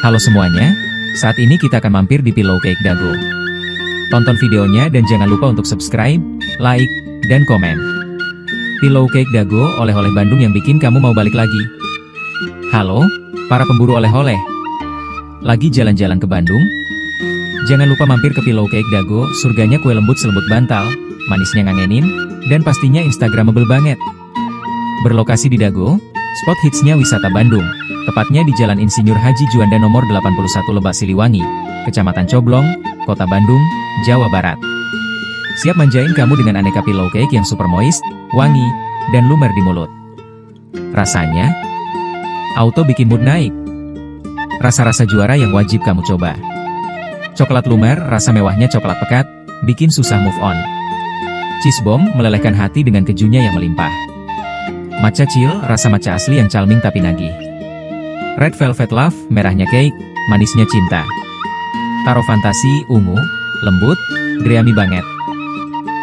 Halo semuanya, saat ini kita akan mampir di Pillow Cake Dago. Tonton videonya dan jangan lupa untuk subscribe, like, dan komen. Pillow Cake Dago, oleh-oleh Bandung yang bikin kamu mau balik lagi. Halo, para pemburu oleh-oleh. Lagi jalan-jalan ke Bandung? Jangan lupa mampir ke Pillow Cake Dago, surganya kue lembut selembut bantal, manisnya ngangenin, dan pastinya instagramable banget. Berlokasi di Dago, spot hitsnya wisata Bandung, tepatnya di Jalan Insinyur Haji Juanda nomor 81 Lebak Siliwangi, Kecamatan Coblong, Kota Bandung, Jawa Barat. Siap manjain kamu dengan aneka pillow cake yang super moist, wangi, dan lumer di mulut. Rasanya, auto bikin mood naik. Rasa-rasa juara yang wajib kamu coba. Coklat lumer, rasa mewahnya coklat pekat, bikin susah move on. Cheese bomb, melelehkan hati dengan kejunya yang melimpah. Matcha chill, rasa matcha asli yang calming tapi nagih. Red velvet love, merahnya cake, manisnya cinta. Taro fantasi, ungu, lembut, dreamy banget.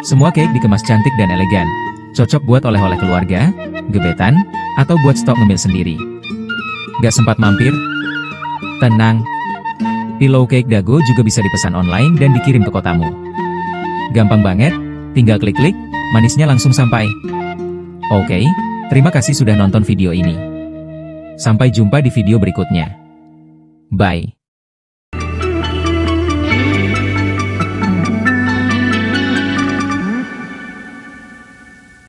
Semua cake dikemas cantik dan elegan. Cocok buat oleh-oleh keluarga, gebetan, atau buat stok ngemil sendiri. Gak sempat mampir? Tenang. Pillow Cake Dago juga bisa dipesan online dan dikirim ke kotamu. Gampang banget, tinggal klik-klik, manisnya langsung sampai. Oke, terima kasih sudah nonton video ini. Sampai jumpa di video berikutnya. Bye.